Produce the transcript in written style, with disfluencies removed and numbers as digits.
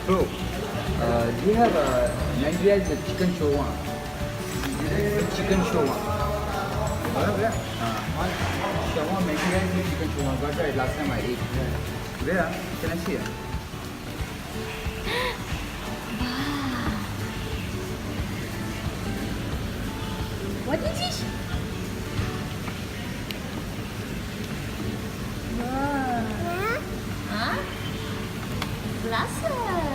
Bro, do you have a Nigeria the chicken shawarma? Chicken shawarma. One shawarma Nigeria chicken shawarma. Got that last time I ate. Where? Can I see it? What is this? Wow. Huh? Blossom.